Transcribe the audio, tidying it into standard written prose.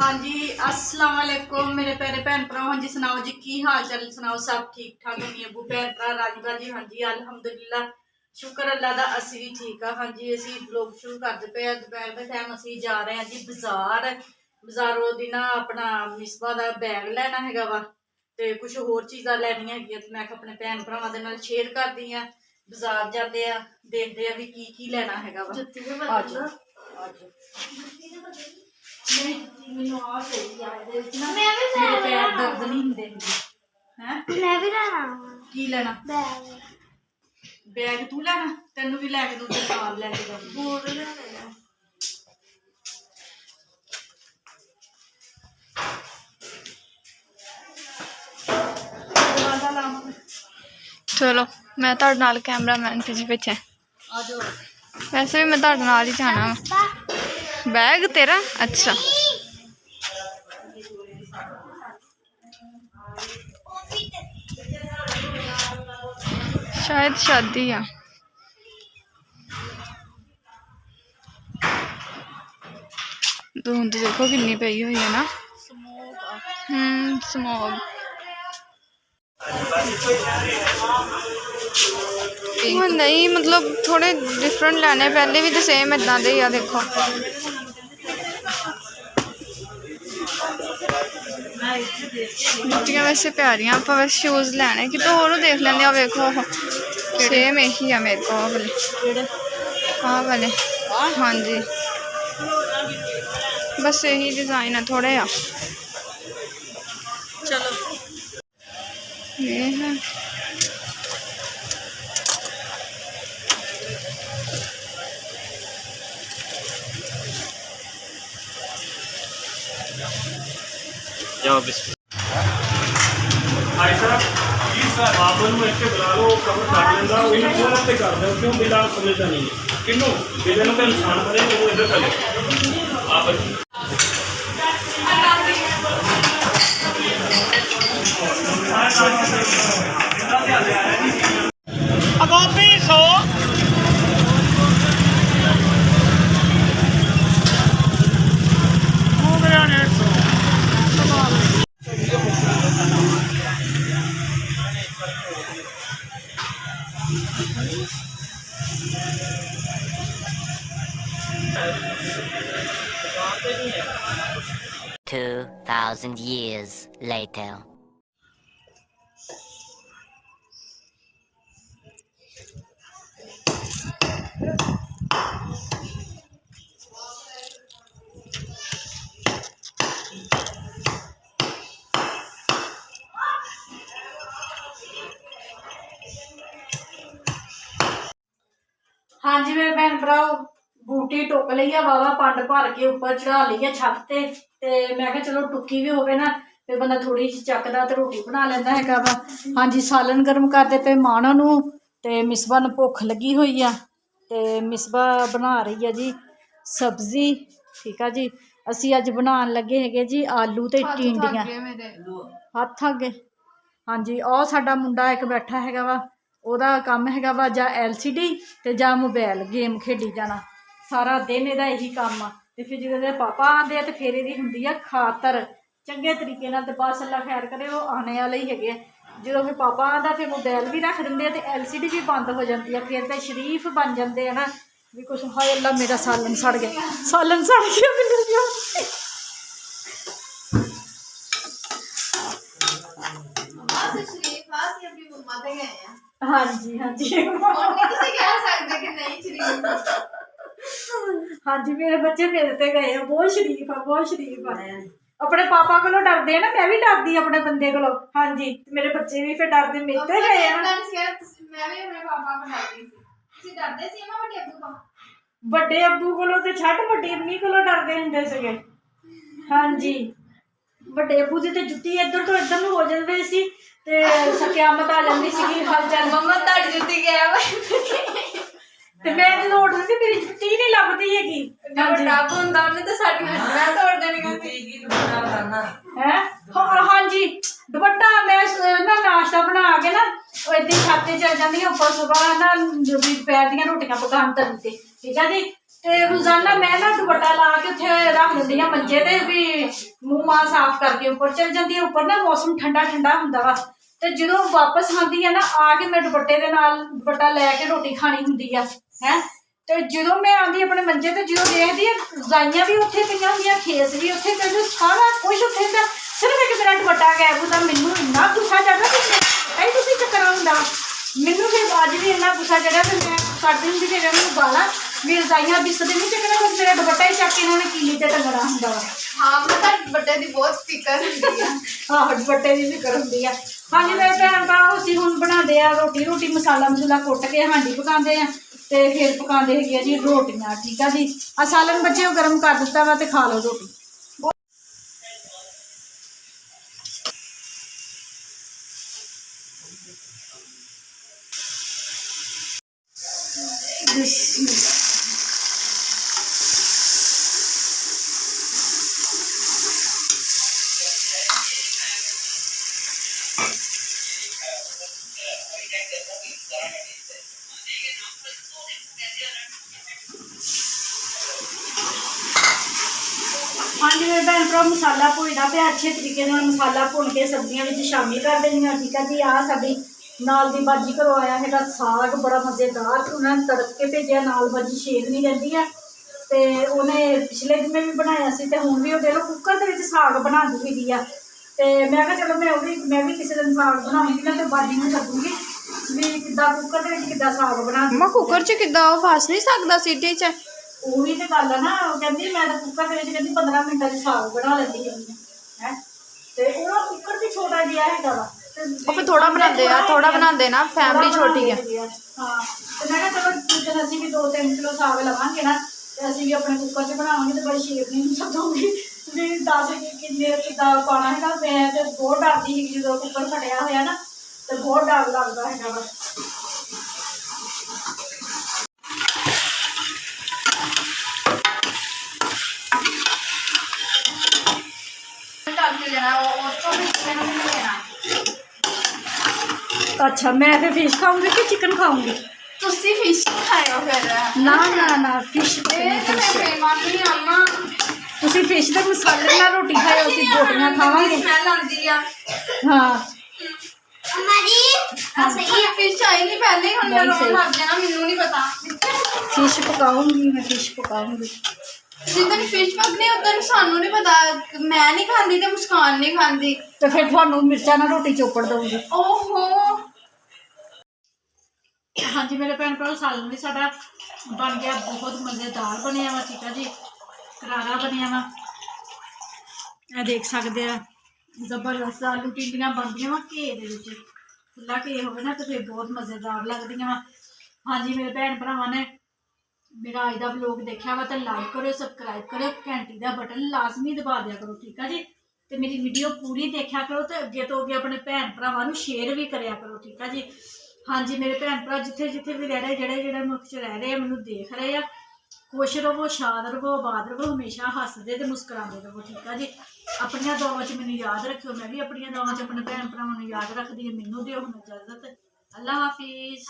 हाँ जी, अस्सलाम वालेकुम मेरे प्यारे भैन भरा। हाँ जी सुनाओ जी, की हाल चाल सुनाओ? सब ठीक ठाक होनी अबू भैन भरा राजी बाजी? हाँ जी अलहमदुलिल्लाह, शुक्र अल्लाह दा असी भी ठीक आ। हाँ जी असी ब्लॉग शुरू करते पे दोपहर के टाइम असी जा रहे हैं जी बाजार। बाजारों दी ना अपना मिसबा दा बैग लेना हैगा वा ते कुछ होर चीज़ां लैनियां हैगियां ते मैं अपने भैन भरावां दे नाल शेयर करदी हाँ। बाजार जाते हैं देखते हैं भी की लेना हैगा वा। बैग तू लेना, तेन भी लैके दो, नाल लैके चलो मैं तुहाडे नाल कैमरामैन पिछे वैसे भी मैं तुहाडे नाल ही जाना वा। बैग तेरा अच्छा शायद शादी आ। धुंध देखो कितनी पई हुई है ना। स्मोक नहीं मतलब थोड़े डिफरेंट लेने, पहले भी तो सेम इदा दे ही आ। देखो जुतियां वैसे प्यारियां, आप वैसे शूज़ लैने कि तो होर देख लेंगे। आ देखो सेम यही है मेरे को वाले, हाँ वाले। हाँ जी बस यही डिज़ाइन है थोड़े आ। चलो ये है बुला लो कवर कर लेंदा फोन पे कर दो क्यों बिला समझदा नहीं है किन्नू बिले नु इंसान बने वो इधर चले आप अगोपी सो हो गया 2,000 years later. हाँ जी मेरे भैन भराओ, बूटी टुक ली है वावा पंड भर के उपर चढ़ा ली है छत ते मैं कहा चलो टुकी भी होवे ना फिर बंदा थोड़ी जी चकदा ते रोटी बना लेंदा हैगा वा। हाँ जी सालन गर्म करते पे माणा नू ते मिसबा नू भुख लगी हुई है ते मिसबा बना रही है जी सब्जी। ठीक है जी असी अज बनान लगे है जी आलू ते टिंडियां। हथ अगे हाँ जी और साडा मुंडा एक बैठा हैगा वा, ਉਹਦਾ ਕੰਮ ਹੈਗਾ ਵਾ ਜਾਂ LCD ਤੇ ਜਾਂ ਮੋਬਾਈਲ ਗੇਮ ਖੇਡੀ ਜਾਣਾ ਸਾਰਾ ਦਿਨ। ਇਹਦਾ ਇਹੀ ਕੰਮ ਆ ਤੇ ਫਿਰ ਜਦੋਂ ਇਹਦੇ ਪਾਪਾ ਆਉਂਦੇ ਆ ਤੇ ਫਿਰ ਇਹਦੀ ਹੁੰਦੀ ਆ ਖਾਤਰ ਚੰਗੇ ਤਰੀਕੇ ਨਾਲ। ਤੇ ਬਸ ਅੱਲਾ ਖੈਰ ਕਰੇ ਉਹ ਆਣੇ ਵਾਲੇ ਹੀ ਹੈਗੇ। ਜਦੋਂ ਫਿਰ ਪਾਪਾ ਆਉਂਦਾ ਫਿਰ ਮੋਬਾਈਲ ਵੀ ਰੱਖ ਦਿੰਦੇ ਆ ਤੇ LCD ਵੀ ਬੰਦ ਹੋ ਜਾਂਦੀ ਆ। ਫਿਰ ਤਾਂ ਸ਼ਰੀਫ ਬਣ ਜਾਂਦੇ ਆ ਨਾ ਵੀ ਕੁਛ। ਹਾਏ ਅੱਲਾ ਮੇਰਾ ਸਾਲਨ ਸੜ ਗਿਆ, ਸਾਲਨ ਸੜ ਗਿਆ ਮੈਨੂੰ ਕਿਉਂ। हाँ जी हाँ जी हाँ जी मेरे बच्चे मेरे ते गए हैं, बहुत शरीफ है बहुत शरीफ है। अपने पापा को डरते हैं ना, मैं भी डरदी अपने बंदे को। हाँ जी मेरे बच्चे भी फिर डरते मेरे ते गए हैं। बड़े अब्बू को छड्ड बड़ी अम्मी को डरते होंगे सीगे। हाँ जी बड़े अब्बू की तो जुत्ती इधर तो इधर हो जाती सी ते क्यामत आ जाती सी। हाल चाल मम्मा तुहाडी जुत्ती ते मैं जो उठदी सी मेरी जुत्ती नहीं लभदी हैगी। डब हुंदा उन्हें तो साडी हड्डियां तोड़ देणियां हैं। हाँ जी दुपट्टा मैं ना नाश्ता बना के ना इदां छत ते चल जांदी उपर सुबह ना दोपहर दी रोटियां पकान तली ते। ठीक है जी ਤੇ ਰੋਜ਼ਾਨਾ ਮੈਂ ਨਾ ਦੁਪੱਟਾ ਲਾ ਕੇ ਉੱਥੇ ਰੱਖ ਦਿੰਦੀ ਆ ਮੰਜੇ ਤੇ ਵੀ ਮੂੰਹ ਮਾਂ ਸਾਫ਼ ਕਰਕੇ ਉੱਪਰ ਚਲ ਜਾਂਦੀ ਹੈ। ਉੱਪਰ ਨਾ ਮੌਸਮ ਠੰਡਾ ਠੰਡਾ ਹੁੰਦਾ ਵਾ ਤੇ ਜਦੋਂ ਵਾਪਸ ਆਉਂਦੀ ਆ ਨਾ ਆ ਕੇ ਮੈਂ ਦੁਪੱਟੇ ਦੇ ਨਾਲ ਦੁਪੱਟਾ ਲੈ ਕੇ ਰੋਟੀ ਖਾਣੀ ਹੁੰਦੀ ਆ ਹੈ। ਤੇ ਜਦੋਂ ਮੈਂ ਆਉਂਦੀ ਆਪਣੇ ਮੰਜੇ ਤੇ ਜਦੋਂ ਦੇਖਦੀ ਆ ਰਜ਼ਾਈਆਂ ਵੀ ਉੱਥੇ ਪਈਆਂ ਹੁੰਦੀਆਂ, ਖੇਸ ਵੀ ਉੱਥੇ ਪਏ, ਸਾਰਾ ਕੁਝ ਉੱਥੇ ਦਾ, ਸਿਰਫ ਇੱਕ ਮੇਰਾ ਦੁਪੱਟਾ ਗਾਇਬ ਹੁੰਦਾ। ਮੈਨੂੰ ਇੰਨਾ ਗੁੱਸਾ ਚੜਦਾ ਕਿ ਤੁਸੀਂ ਚੱਕਰ ਹੁੰਦਾ। ਮੈਨੂੰ ਫਿਰ ਅੱਜ ਵੀ ਇੰਨਾ ਗੁੱਸਾ ਚੜਿਆ ਤੇ ਮੈਂ ਕਰਦੀ ਹੁੰਦੀ ਫਿਰ ਮੈਨੂੰ ਗਾਲਾਂ ਵੀ ਰਜ਼ਾਈਆਂ ਬਿਸਤਰੇ ਨਹੀਂ ਚੱਕਣਾ, ਬਸ ਮੇਰਾ ਦੁਪੱਟਾ ਹੀ ਚੱਕ ਕੇ ਇਹਨਾਂ ਨੇ ਕੀਲੀ ਤੇ ਟੰਗਣਾ ਹੁੰਦਾ ਵਾ। ਹਾਂ ਮੈਂ ਤਾਂ ਦੁਪੱਟੇ ਦੀ ਬਹੁਤ ਫਿਕਰ ਹੁੰਦੀ ਆ। ਆਹੋ ਦੁਪੱਟੇ ਦੀ ਫਿਕਰ ਹੁੰਦੀ ਆ। ਹਾਂਜੀ ਮੇਰੇ ਭੈਣ ਭਰਾ ਅਸੀਂ ਹੁਣ ਬਣਾਉਂਦੇ ਆ ਰੋਟੀ ਮਸਾਲਾ ਮਸੂਲਾ ਕੁੱਟ ਕੇ ਹਾਂਡੀ ਪਕਾਉਂਦੇ ਆ ਤੇ ਫਿਰ ਪਕਾਉਂਦੇ ਹੈਗੇ ਆ ਜੀ ਰੋਟੀਆਂ। ਠੀਕ ਆ ਜੀ, ਆ ਸਾਲਨ ਬੱਚੇ ਉਹ ਗਰਮ ਕਰ ਦਿੱਤਾ ਵਾ ਤੇ ਖਾ ਲਓ ਰੋਟੀ। ਹਾਂਜੀ ਮੇਰੇ ਭੈਣ ਭਰਾ ਮਸਾਲਾ ਭੁੰਨਦਾ ਪਿਆ, ਅੱਛੇ ਤਰੀਕੇ ਨਾਲ ਮਸਾਲਾ ਭੁੰਨ ਕੇ ਸਬਜ਼ੀਆਂ ਵਿੱਚ ਸ਼ਾਮਿਲ ਕਰ ਦੇਣੀ ਆ। ਠੀਕ ਆ ਜੀ, ਆਹ ਸਾਡੀ ਨਾਲ ਦੀ ਬਾਜੀ ਘਰੋਂ ਆਇਆ ਹੈਗਾ ਸਾਗ, ਬੜਾ ਮਜ਼ੇਦਾਰ। ਉਹਨਾਂ ਨੇ ਤੜਕ ਕੇ ਭੇਜਿਆ, ਨਾਲ ਬਾਜੀ ਛੇਕ ਨਹੀਂ ਰਹਿੰਦੀ ਆ। ਤੇ ਉਹਨੇ ਪਿਛਲੇ ਦਿਨ ਵੀ ਬਣਾਇਆ ਸੀ ਤੇ ਹੁਣ ਵੀ ਉਹ ਦੇ ਲੋ ਕੁੱਕਰ ਦੇ ਵਿੱਚ ਸਾਗ ਬਣਾਉਂਦੀ ਹੈਗੀ ਆ। ਤੇ ਮੈਂ ਕਿਹਾ ਚਲੋ ਮੈਂ ਵੀ ਕਿਸੇ ਦਿਨ ਸਾਗ ਬਣਾਉਂਗੀ ਨਾ ਤੇ ਬਾਜੀ ਨੂੰ ਸੱਦੂਗੀ ਵੀ ਕਿੱਦਾਂ ਕੁੱਕਰ ਦੇ ਵਿੱਚ ਕਿੱਦਾਂ ਸਾਗ ਬਣਾਉਂਦੀ। ਮੈਂ ਕੁੱਕਰ 'ਚ ਕਿੱਦਾਂ ਉਹ ਫਸ ਨਹੀਂ ਸਕਦਾ ਸੀਟੀ 'ਚ? ਉਹੀ ਤੇ ਗੱਲ ਆ ਨਾ, ਉਹ ਕਹਿੰਦੀ ਮੈਂ ਤਾਂ ਕੁੱਕਰ ਦੇ ਵਿੱਚ ਕਹਿੰਦੀ 15 ਮਿੰਟਾਂ 'ਚ ਸਾਗ ਬਣਾ ਲੈਂਦੀ ਹੈਗੀ ਹੈ। ਤੇ ਉਹ ਕੁੱਕਰ ਵੀ ਛੋਟਾ ਜਿਹਾ ਹੈਗਾ ਵਾ। ਉਹ ਫਿਰ ਥੋੜਾ ਬਣਾਉਂਦੇ ਨਾ, ਫੈਮਿਲੀ ਛੋਟੀ ਆ। ਹਾਂ ਤੇ ਮੈਂ ਕਿਹਾ ਚਲੋ ਜਿੱਦਣ ਅਸੀਂ ਵੀ 2-3 ਕਿਲੋ ਸਾਗ ਲਵਾਂਗੇ ਨਾ ਤੇ ਅਸੀਂ ਵੀ ਆਪਣੇ ਕੁੱਕਰ 'ਚ ਬਣਾਵਾਂਗੇ ਤੇ ਬੜੀ ਸ਼ੇਪ ਨਹੀਂ ਸੱਦੂਗੀ ਵੀ 10 ਕਿੰਨੇ ਕਿੱਦਾਂ ਪਾਉਣਾ ਹੈਗਾ। ਮੈਂ ਤੇ ਬਹੁਤ ਡਰਦੀ ਸੀਗੀ ਜਦੋਂ ਕੁੱਕਰ ਫਟਿਆ ਹੋਇਆ ਨਾ ਤੇ ਬਹੁਤ ਡਰ ਲੱਗਦਾ ਹੈਗਾ ਵਾ। अच्छा मैं फिर फिश खाऊंगी कि चिकन खाऊंगी? ਤੁਸੀਂ ਫਿਸ਼ ਖਾਇਓ ਫਿਰ। ना ना ना फिश ਤੁਸੀਂ ਫਿਸ਼ ਦੇ ਮਸਾਲੇ ਨਾਲ ਰੋਟੀ ਖਾਇਓ, ਅਸੀਂ ਰੋਟੀਆਂ ਖਾਵਾਂਗੇ। ਸਮੈਲ ਆਉਂਦੀ ਆ। ਹਾਂ ਫਿਸ਼ ਆਈ ਨਹੀਂ ਪਹਿਲੇ, ਹੁਣ ਮੈਂ ਰੋਣ ਲੱਗ ਜਾਣਾ, ਮੈਨੂੰ ਨਹੀਂ ਪਤਾ। ਫਿਸ਼ ਪਕਾਉਂਗੀ ਮੈਂ, ਫਿਸ਼ ਪਕਾਉਂਗੀ। ਜਿੱਦਣ ਫਿਸ਼ ਪਕਣੀ ਉਦੋਂ ਸਾਨੂੰ ਨਹੀਂ ਪਤਾ। ਮੈਂ ਨਹੀਂ ਖਾਂਦੀ ਤੇ ਮੁਸਕਾਨ ਨਹੀਂ ਖਾਂਦੀ ਤੇ ਫਿਰ ਤੁਹਾਨੂੰ ਮਿਰਚਾਂ ਨਾਲ ਰੋਟੀ ਚੋਪੜ ਦਊਂਗੀ। ਓਹੋ ਹਾਂਜੀ ਮੇਰੇ ਭੈਣ ਭਰਾ ਸਾਲਨ ਵੀ ਸਾਡਾ ਬਣ ਗਿਆ, ਬਹੁਤ ਮਜ਼ੇਦਾਰ ਬਣਿਆ ਵਾ। ਠੀਕ ਆ ਜੀ, ਕਰਾਰਾ ਬਣਿਆ ਵਾ, ਇਹ ਦੇਖ ਸਕਦੇ ਆ। ਜ਼ਬਰਦਸਤ ਆਲੂ ਟਿੰਡੀਆਂ ਬਣਦੀਆਂ ਵਾ ਘੇ ਦੇ ਵਿੱਚ, ਖੁੱਲਾ ਘੇ ਹੋਵੇ ਨਾ ਤੇ ਫਿਰ ਬਹੁਤ ਮਜ਼ੇਦਾਰ ਲੱਗਦੀਆਂ ਵਾ। ਹਾਂਜੀ ਮੇਰੇ ਭੈਣ ਭਰਾਵਾਂ ਨੇ ਮੇਰਾ ਅੱਜ ਦਾ ਵਲੋਗ ਦੇਖਿਆ ਵਾ ਤਾਂ ਲਾਈਕ ਕਰਿਓ, ਸਬਸਕ੍ਰਾਈਬ ਕਰਿਓ, ਘੰਟੀ ਦਾ ਬਟਨ ਲਾਜ਼ਮੀ ਦਬਾ ਦਿਆ ਕਰੋ। ਠੀਕ ਆ ਜੀ, ਤੇ ਮੇਰੀ ਵੀਡੀਓ ਪੂਰੀ ਦੇਖਿਆ ਕਰੋ ਤੇ ਅੱਗੇ ਤੋਂ ਅੱਗੇ ਆਪਣੇ ਭੈਣ ਭਰਾਵਾਂ ਨੂੰ ਸ਼ੇਅਰ ਵੀ ਕਰਿਆ ਕਰੋ। ਠੀਕ ਆ ਜੀ। ਹਾਂਜੀ ਮੇਰੇ ਭੈਣ ਭਰਾ ਜਿੱਥੇ ਜਿੱਥੇ ਵੀ ਰਹਿ ਰਹੇ, ਜਿਹੜੇ ਮੁਲਕ 'ਚ ਰਹਿ ਰਹੇ ਆ, ਮੈਨੂੰ ਦੇਖ ਰਹੇ ਆ, ਖੁਸ਼ ਰਹੋ, ਸ਼ਾਦ ਰਹੋ, ਆਬਾਦ ਰਹੋ, ਹਮੇਸ਼ਾ ਹੱਸਦੇ ਤੇ ਮੁਸਕਰਾਉਂਦੇ ਰਹੋ। ਠੀਕ ਆ ਜੀ, ਆਪਣੀਆਂ ਦੁਆਵਾਂ 'ਚ ਮੈਨੂੰ ਯਾਦ ਰੱਖਿਓ, ਮੈਂ ਵੀ ਆਪਣੀਆਂ ਦੁਆਵਾਂ 'ਚ ਆਪਣੇ ਭੈਣ ਭਰਾਵਾਂ ਨੂੰ ਯਾਦ ਰੱਖਦੀ ਹਾਂ। ਮੈਨੂੰ ਦਿਓ ਹੁਣ ਇਜਾਜ਼ਤ। ਅੱਲਾ ਹਾਫਿਜ਼।